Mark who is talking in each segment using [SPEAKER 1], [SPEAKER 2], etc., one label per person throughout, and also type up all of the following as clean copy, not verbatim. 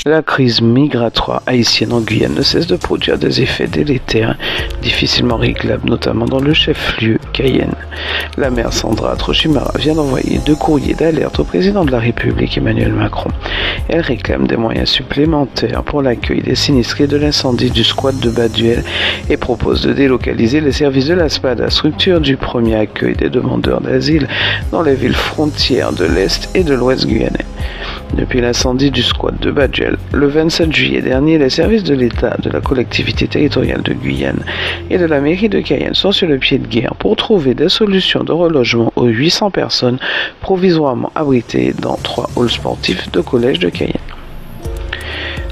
[SPEAKER 1] La crise migratoire haïtienne en Guyane ne cesse de produire des effets délétères, difficilement réglables, notamment dans le chef-lieu, Cayenne. La maire Sandra Trochimara vient d'envoyer 2 courriers d'alerte au président de la République, Emmanuel Macron. Elle réclame des moyens supplémentaires pour l'accueil des sinistrés de l'incendie du squat de Baduel et propose de délocaliser les services de la SPADA, structure du premier accueil des demandeurs d'asile dans les villes frontières de l'Est et de l'Ouest guyanais. Depuis l'incendie du squat de Baduel, le 27 juillet dernier, les services de l'État, de la collectivité territoriale de Guyane et de la mairie de Cayenne sont sur le pied de guerre pour trouver des solutions de relogement aux 800 personnes provisoirement abritées dans 3 halls sportifs de collège de Cayenne.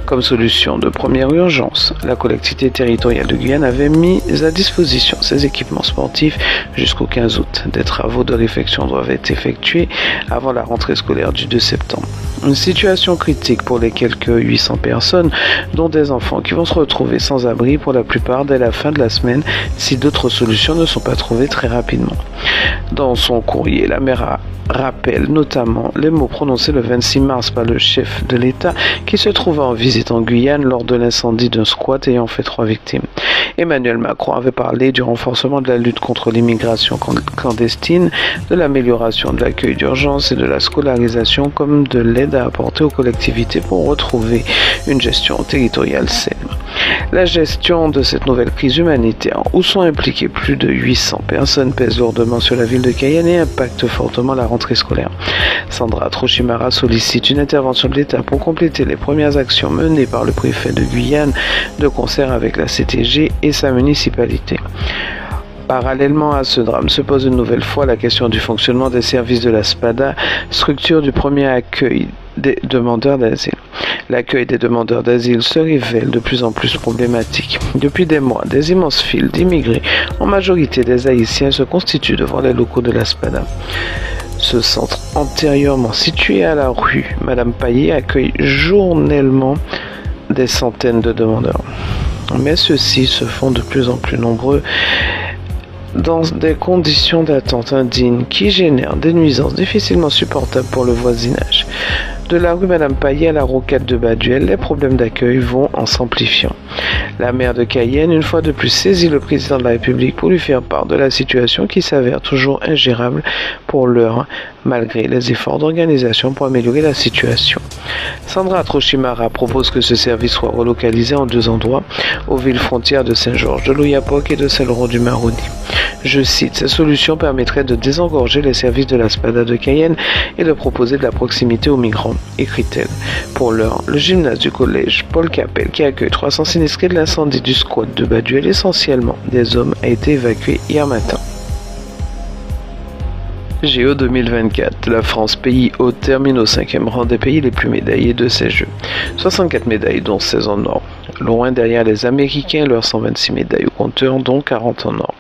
[SPEAKER 1] Comme solution de première urgence, la collectivité territoriale de Guyane avait mis à disposition ses équipements sportifs jusqu'au 15 août. Des travaux de réfection doivent être effectués avant la rentrée scolaire du 2 septembre. Une situation critique pour les quelques 800 personnes, dont des enfants qui vont se retrouver sans abri pour la plupart dès la fin de la semaine si d'autres solutions ne sont pas trouvées très rapidement. Dans son courrier, la maire rappelle notamment les mots prononcés le 26 mars par le chef de l'État qui se trouvait en visite en Guyane lors de l'incendie d'un squat ayant fait 3 victimes. Emmanuel Macron avait parlé du renforcement de la lutte contre l'immigration clandestine, de l'amélioration de l'accueil d'urgence et de la scolarisation comme de l'aide à apporter aux collectivités pour retrouver une gestion territoriale saine. La gestion de cette nouvelle crise humanitaire, où sont impliquées plus de 800 personnes, pèse lourdement sur la ville de Cayenne et impacte fortement la rentrée scolaire. Sandra Trochimara sollicite une intervention de l'État pour compléter les premières actions menées par le préfet de Guyane de concert avec la CTG et sa municipalité. Parallèlement à ce drame se pose une nouvelle fois la question du fonctionnement des services de la SPADA, structure du premier accueil des demandeurs d'asile. L'accueil des demandeurs d'asile se révèle de plus en plus problématique. Depuis des mois, des immenses files d'immigrés, en majorité des Haïtiens, se constituent devant les locaux de la SPADA. Ce centre, antérieurement situé à la rue Madame Paillet, accueille journellement des centaines de demandeurs. Mais ceux-ci se font de plus en plus nombreux dans des conditions d'attente indignes qui génèrent des nuisances difficilement supportables pour le voisinage. De la rue Madame Paillet à la rocade de Baduel, les problèmes d'accueil vont en s'amplifiant. La maire de Cayenne, une fois de plus, saisit le président de la République pour lui faire part de la situation qui s'avère toujours ingérable pour l'heure, malgré les efforts d'organisation pour améliorer la situation. Sandra Trochimara propose que ce service soit relocalisé en 2 endroits, aux villes frontières de Saint-Georges, de l'Oyapock et de Saint-Laurent-du-Maroni. Je cite, ces solutions permettraient de désengorger les services de la SPADA de Cayenne et de proposer de la proximité aux migrants, écrit-elle. Pour l'heure, le gymnase du collège Paul Capel, qui accueille 300 sinistrés de l'incendie du squat de Baduel, essentiellement des hommes, a été évacué hier matin. JO 2024, la France, pays hôte, termine au 5e rang des pays les plus médaillés de ces Jeux. 64 médailles, dont 16 en or. Loin derrière les Américains, leurs 126 médailles au compteur, dont 40 en or.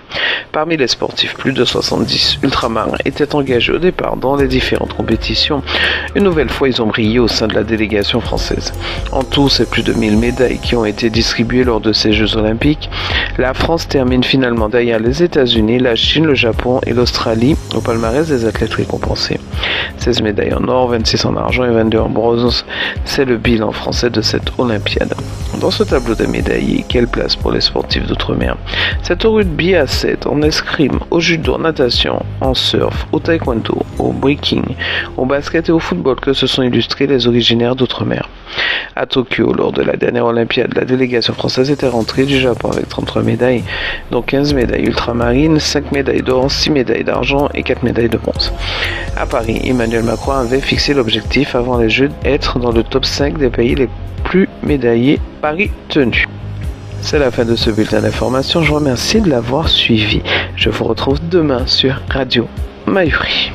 [SPEAKER 1] Parmi les sportifs, plus de 70 ultramarins étaient engagés au départ dans les différentes compétitions. Une nouvelle fois, ils ont brillé au sein de la délégation française. En tout, c'est plus de 1000 médailles qui ont été distribuées lors de ces Jeux olympiques. La France termine finalement derrière les États-Unis, la Chine, le Japon et l'Australie au palmarès des athlètes récompensés. 16 médailles en or, 26 en argent et 22 en bronze. C'est le bilan français de cette Olympiade. Dans ce tableau des médaillés, quelle place pour les sportifs d'outre-mer? C'est au rugby à 7, en escrime, au judo, en natation, en surf, au taekwondo, au breaking, au basket et au football que se sont illustrés les originaires d'outre-mer. À Tokyo, lors de la dernière Olympiade, la délégation française était rentrée du Japon avec 33 médailles, dont 15 médailles ultramarines, 5 médailles d'or, 6 médailles d'argent et 4 médailles de bronze. À Paris, Emmanuel Macron avait fixé l'objectif avant les Jeux d'être dans le top 5 des pays les plus médaillés, Paris tenu. C'est la fin de ce bulletin d'information. Je vous remercie de l'avoir suivi. Je vous retrouve demain sur Radio Mayuri.